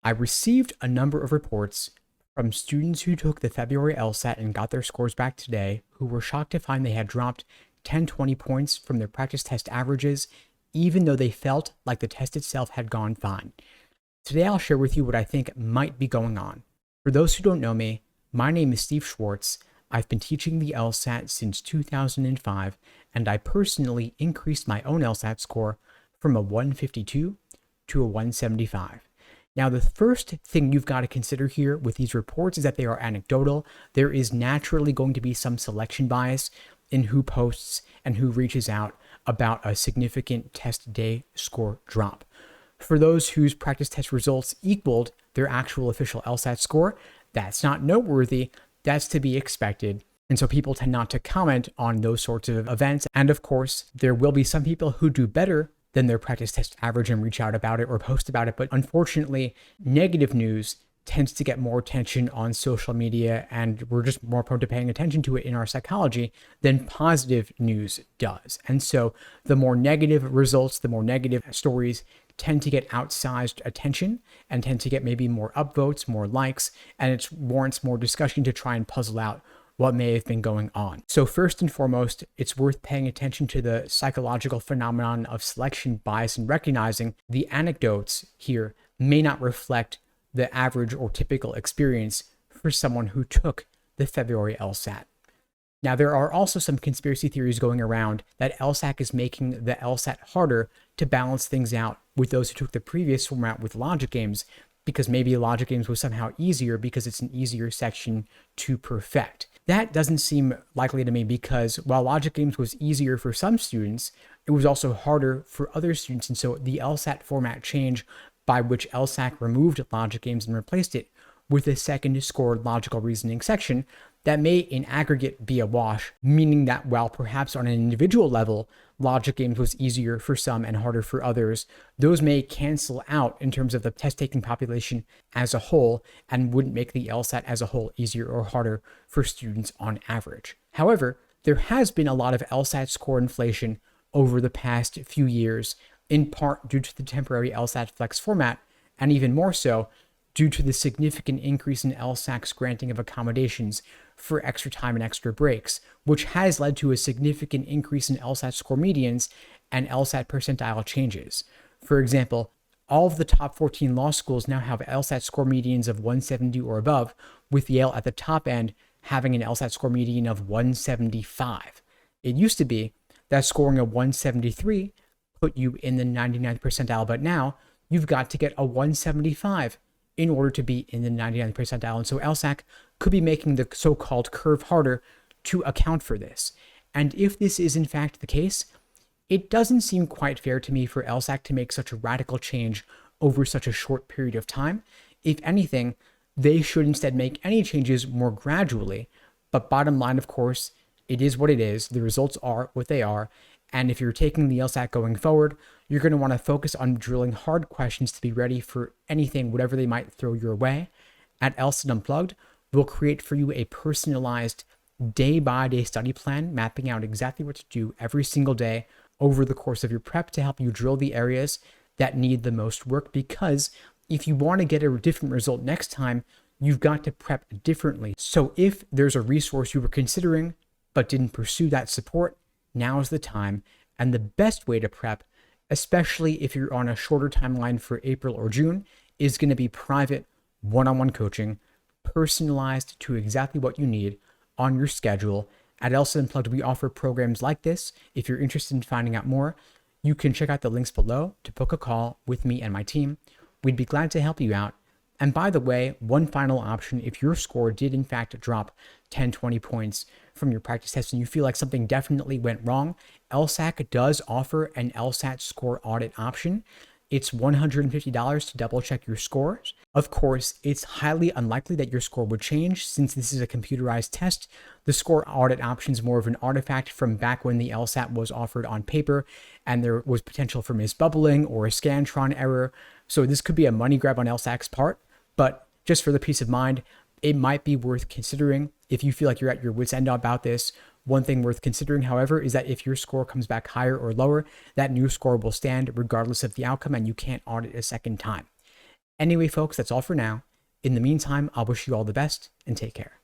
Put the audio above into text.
I received a number of reports from students who took the February LSAT and got their scores back today who were shocked to find they had dropped 10-20 points from their practice test averages, even though they felt like the test itself had gone fine. Today I'll share with you what I think might be going on. For those who don't know me, my name is Steve Schwartz. I've been teaching the LSAT since 2005, and I personally increased my own LSAT score from a 152 to a 175. Now, the first thing you've got to consider here with these reports is that they are anecdotal. There is naturally going to be some selection bias in who posts and who reaches out about a significant test day score drop. For those whose practice test results equaled their actual official LSAT score, that's not noteworthy. That's to be expected. And so people tend not to comment on those sorts of events. And of course, there will be some people who do better than their practice test average and reach out about it or post about it. But unfortunately, negative news tends to get more attention on social media, and we're just more prone to paying attention to it in our psychology than positive news does. And so the more negative results, the more negative stories tend to get outsized attention and tend to get maybe more upvotes, more likes, and it warrants more discussion to try and puzzle out what may have been going on. So first and foremost, it's worth paying attention to the psychological phenomenon of selection bias and recognizing the anecdotes here may not reflect the average or typical experience for someone who took the February LSAT. Now, there are also some conspiracy theories going around that LSAC is making the LSAT harder to balance things out with those who took the previous format with logic games, because maybe logic games was somehow easier because it's an easier section to perfect. That doesn't seem likely to me, because while logic games was easier for some students, it was also harder for other students. And so the LSAT format change, by which LSAC removed logic games and replaced it with a second scored logical reasoning section, that may in aggregate be a wash, meaning that while perhaps on an individual level, logic games was easier for some and harder for others, those may cancel out in terms of the test-taking population as a whole and wouldn't make the LSAT as a whole easier or harder for students on average. However, there has been a lot of LSAT score inflation over the past few years, in part due to the temporary LSAT flex format, and even more so due to the significant increase in LSAC's granting of accommodations for extra time and extra breaks, which has led to a significant increase in LSAT score medians and LSAT percentile changes. For example, all of the top 14 law schools now have LSAT score medians of 170 or above, with Yale at the top end having an LSAT score median of 175. It used to be that scoring a 173 put you in the 99th percentile, but now you've got to get a 175 in order to be in the 99th percentile. And so LSAC could be making the so-called curve harder to account for this. And if this is in fact the case, it doesn't seem quite fair to me for LSAC to make such a radical change over such a short period of time. If anything, they should instead make any changes more gradually. But bottom line, of course, it is what it is. The results are what they are. And if you're taking the LSAT going forward, you're going to want to focus on drilling hard questions to be ready for anything, whatever they might throw your way. At LSAT Unplugged, we'll create for you a personalized day-by-day study plan, mapping out exactly what to do every single day over the course of your prep to help you drill the areas that need the most work. Because if you want to get a different result next time, you've got to prep differently. So if there's a resource you were considering but didn't pursue that support, now is the time. And the best way to prep, especially if you're on a shorter timeline for April or June, is going to be private one-on-one coaching, personalized to exactly what you need on your schedule. At LSAT Unplugged, we offer programs like this. If you're interested in finding out more, you can check out the links below to book a call with me and my team. We'd be glad to help you out. And by the way, one final option, if your score did in fact drop 10, 20 points from your practice test and you feel like something definitely went wrong, LSAC does offer an LSAT score audit option. It's $150 to double check your scores. Of course, it's highly unlikely that your score would change since this is a computerized test. The score audit option is more of an artifact from back when the LSAT was offered on paper and there was potential for misbubbling or a Scantron error. So this could be a money grab on LSAC's part, but just for the peace of mind, it might be worth considering if you feel like you're at your wit's end about this. One thing worth considering, however, is that if your score comes back higher or lower, that new score will stand regardless of the outcome and you can't audit a second time. Anyway, folks, that's all for now. In the meantime, I'll wish you all the best and take care.